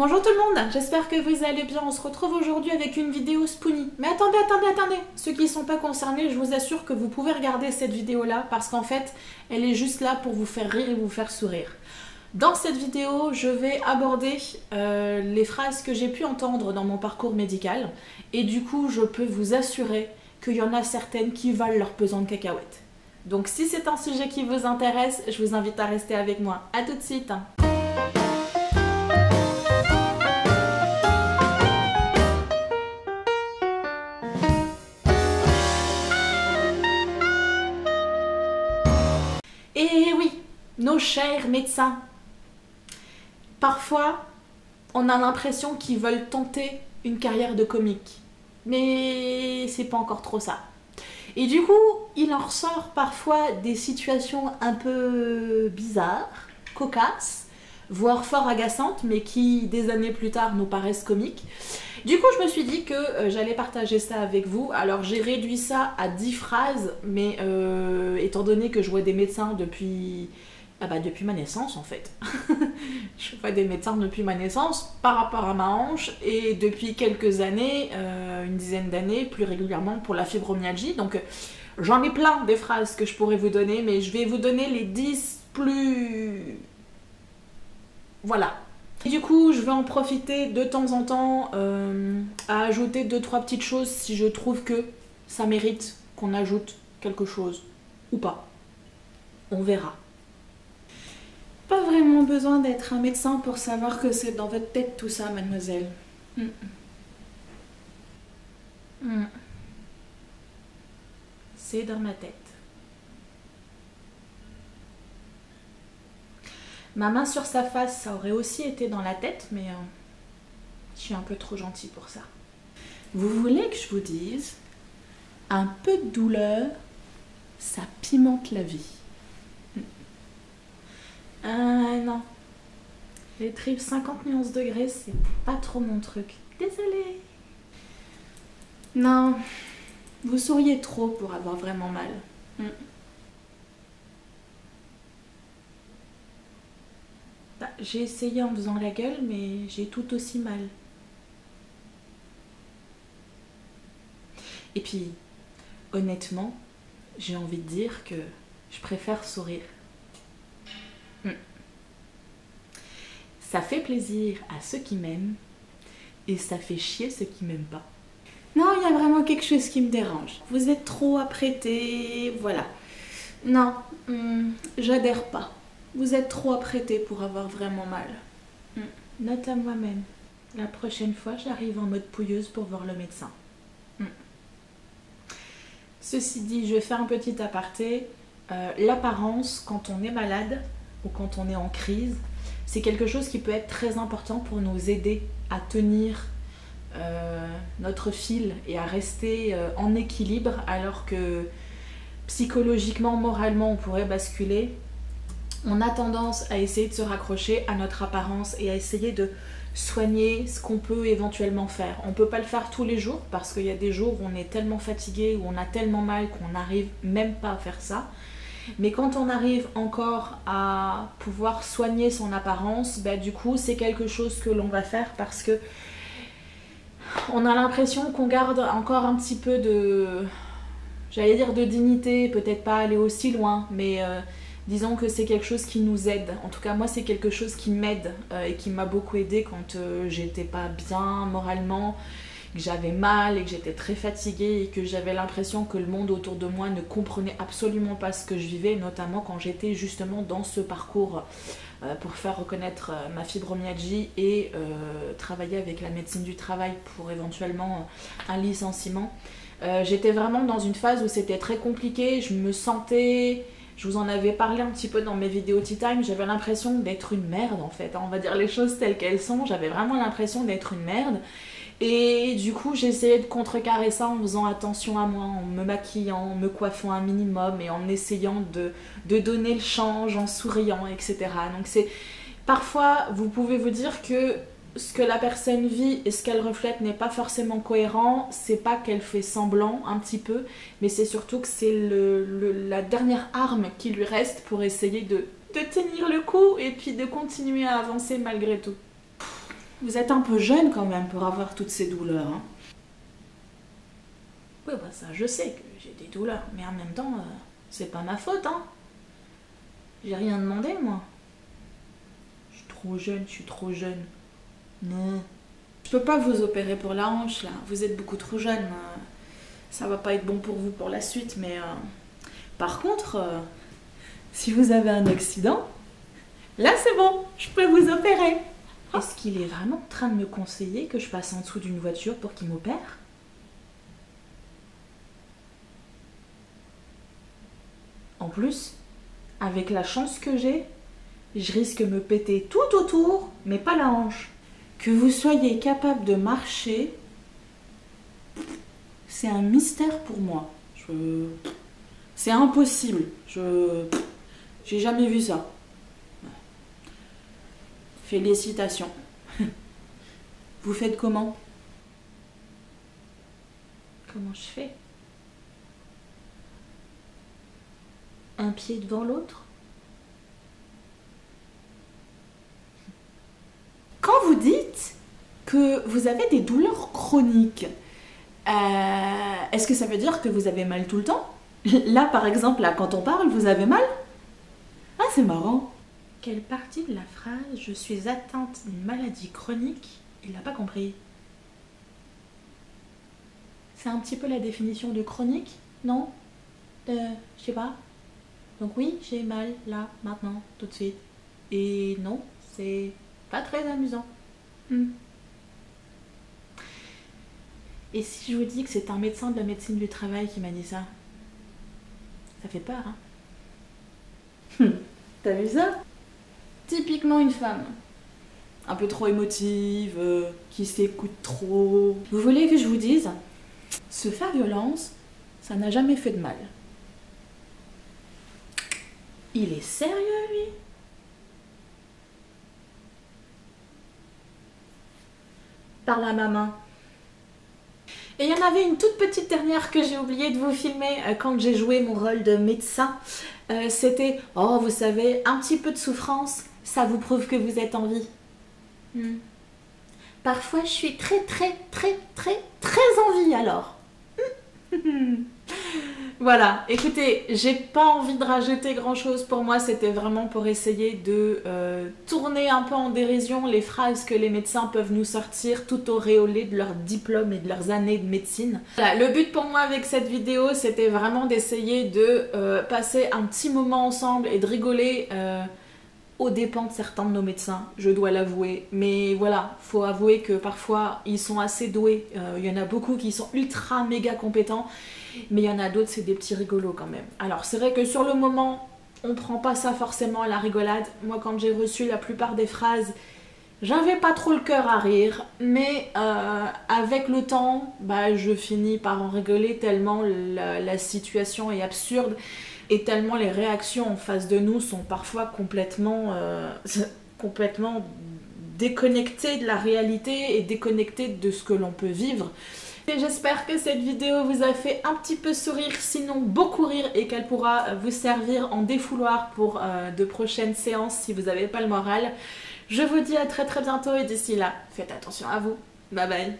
Bonjour tout le monde, j'espère que vous allez bien. On se retrouve aujourd'hui avec une vidéo Spoonie. Mais attendez, ceux qui ne sont pas concernés, je vous assure que vous pouvez regarder cette vidéo-là parce qu'en fait, elle est juste là pour vous faire rire et vous faire sourire. Dans cette vidéo, je vais aborder les phrases que j'ai pu entendre dans mon parcours médical et du coup, je peux vous assurer qu'il y en a certaines qui valent leur pesant de cacahuètes. Donc si c'est un sujet qui vous intéresse, je vous invite à rester avec moi. A tout de suite. Et oui, nos chers médecins, parfois on a l'impression qu'ils veulent tenter une carrière de comique, mais c'est pas encore trop ça. Et du coup, il en ressort parfois des situations un peu bizarres, cocasses, voire fort agaçantes, mais qui des années plus tard nous paraissent comiques. Du coup, je me suis dit que j'allais partager ça avec vous. Alors, j'ai réduit ça à 10 phrases, mais étant donné que je vois des médecins depuis ma naissance, en fait. Je vois des médecins depuis ma naissance par rapport à ma hanche et depuis quelques années, une dizaine d'années, plus régulièrement pour la fibromyalgie. Donc, j'en ai plein des phrases que je pourrais vous donner, mais je vais vous donner les 10 plus... Voilà. Et du coup, je vais en profiter de temps en temps à ajouter 2-3 petites choses si je trouve que ça mérite qu'on ajoute quelque chose ou pas. On verra. Pas vraiment besoin d'être un médecin pour savoir que c'est dans votre tête tout ça, mademoiselle. C'est dans ma tête. Ma main sur sa face, ça aurait aussi été dans la tête, mais je suis un peu trop gentille pour ça. Vous voulez que je vous dise, un peu de douleur, ça pimente la vie. Ah non, les tripes 50 nuances degrés, c'est pas trop mon truc. Désolée. Non, vous souriez trop pour avoir vraiment mal. J'ai essayé en faisant la gueule, mais j'ai tout aussi mal. Et puis, honnêtement, j'ai envie de dire que je préfère sourire. Ça fait plaisir à ceux qui m'aiment et ça fait chier ceux qui m'aiment pas. Non, il y a vraiment quelque chose qui me dérange. Vous êtes trop apprêté, voilà. Non, j'adhère pas. Vous êtes trop apprêté pour avoir vraiment mal. Note à moi-même. La prochaine fois, j'arrive en mode pouilleuse pour voir le médecin. Ceci dit, je vais faire un petit aparté. L'apparence, quand on est malade ou quand on est en crise, c'est quelque chose qui peut être très important pour nous aider à tenir notre fil et à rester en équilibre, alors que psychologiquement, moralement, on pourrait basculer. On a tendance à essayer de se raccrocher à notre apparence et à essayer de soigner ce qu'on peut éventuellement faire. On ne peut pas le faire tous les jours parce qu'il y a des jours où on est tellement fatigué, où on a tellement mal qu'on n'arrive même pas à faire ça. Mais quand on arrive encore à pouvoir soigner son apparence, du coup c'est quelque chose que l'on va faire parce que on a l'impression qu'on garde encore un petit peu de, j'allais dire de dignité, peut-être pas aller aussi loin, mais disons que c'est quelque chose qui nous aide. En tout cas, moi, c'est quelque chose qui m'aide et qui m'a beaucoup aidé quand j'étais pas bien moralement, que j'avais mal et que j'étais très fatiguée et que j'avais l'impression que le monde autour de moi ne comprenait absolument pas ce que je vivais, notamment quand j'étais justement dans ce parcours pour faire reconnaître ma fibromyalgie et travailler avec la médecine du travail pour éventuellement un licenciement. J'étais vraiment dans une phase où c'était très compliqué, je me sentais... Je vous en avais parlé un petit peu dans mes vidéos Tea Time, j'avais l'impression d'être une merde en fait, on va dire les choses telles qu'elles sont, j'avais vraiment l'impression d'être une merde. Et du coup j'essayais de contrecarrer ça en faisant attention à moi, en me maquillant, en me coiffant un minimum et en essayant de donner le change, en souriant, etc. Donc c'est... Parfois vous pouvez vous dire que ce que la personne vit et ce qu'elle reflète n'est pas forcément cohérent, c'est pas qu'elle fait semblant un petit peu, mais c'est surtout que c'est la dernière arme qui lui reste pour essayer de tenir le coup et puis de continuer à avancer malgré tout. Vous êtes un peu jeune quand même pour avoir toutes ces douleurs. Hein. Oui, bah ça, je sais que j'ai des douleurs, mais en même temps, c'est pas ma faute, hein. J'ai rien demandé, moi. Je suis trop jeune, je suis trop jeune. Non. Je peux pas vous opérer pour la hanche, là. Vous êtes beaucoup trop jeune. Ça va pas être bon pour vous pour la suite, mais... Par contre, si vous avez un accident, là c'est bon, je peux vous opérer. Est-ce qu'il est vraiment en train de me conseiller que je passe en dessous d'une voiture pour qu'il m'opère? En plus, avec la chance que j'ai, je risque de me péter tout autour, mais pas la hanche. Que vous soyez capable de marcher, c'est un mystère pour moi. C'est impossible. J'ai jamais vu ça. Félicitations. Vous faites comment? Comment je fais? Un pied devant l'autre? Quand vous dites que vous avez des douleurs chroniques, est-ce que ça veut dire que vous avez mal tout le temps? Là, par exemple, là, quand on parle, vous avez mal? Ah, c'est marrant. Quelle partie de la phrase « Je suis atteinte d'une maladie chronique » il n'a pas compris. C'est un petit peu la définition de chronique, non? Je sais pas. Donc oui, j'ai mal, là, maintenant, tout de suite. Et non, c'est pas très amusant. Et si je vous dis que c'est un médecin de la médecine du travail qui m'a dit ça? Ça fait peur, hein? T'as vu ça? Typiquement une femme. Un peu trop émotive, qui s'écoute trop. Vous voulez que je vous dise? Se faire violence, ça n'a jamais fait de mal. Il est sérieux, lui? Parle à ma main. Et il y en avait une toute petite dernière que j'ai oublié de vous filmer quand j'ai joué mon rôle de médecin. C'était « Oh, vous savez, un petit peu de souffrance, ça vous prouve que vous êtes en vie. Parfois, je suis très en vie alors. » Voilà, écoutez, j'ai pas envie de rajouter grand chose. Pour moi, c'était vraiment pour essayer de tourner un peu en dérision les phrases que les médecins peuvent nous sortir tout auréolés de leur diplôme et de leurs années de médecine. Voilà, le but pour moi avec cette vidéo, c'était vraiment d'essayer de passer un petit moment ensemble et de rigoler aux dépens de certains de nos médecins, je dois l'avouer. Mais voilà, faut avouer que parfois, ils sont assez doués. Il y en a beaucoup qui sont ultra méga compétents. Mais il y en a d'autres, c'est des petits rigolos quand même. Alors c'est vrai que sur le moment, on prend pas ça forcément à la rigolade. Moi quand j'ai reçu la plupart des phrases, j'avais pas trop le cœur à rire. Mais avec le temps, je finis par en rigoler tellement la situation est absurde. Et tellement les réactions en face de nous sont parfois complètement déconnectées de la réalité et déconnectées de ce que l'on peut vivre. Et j'espère que cette vidéo vous a fait un petit peu sourire, sinon beaucoup rire, et qu'elle pourra vous servir en défouloir pour de prochaines séances si vous n'avez pas le moral. Je vous dis à très bientôt et d'ici là, faites attention à vous. Bye bye.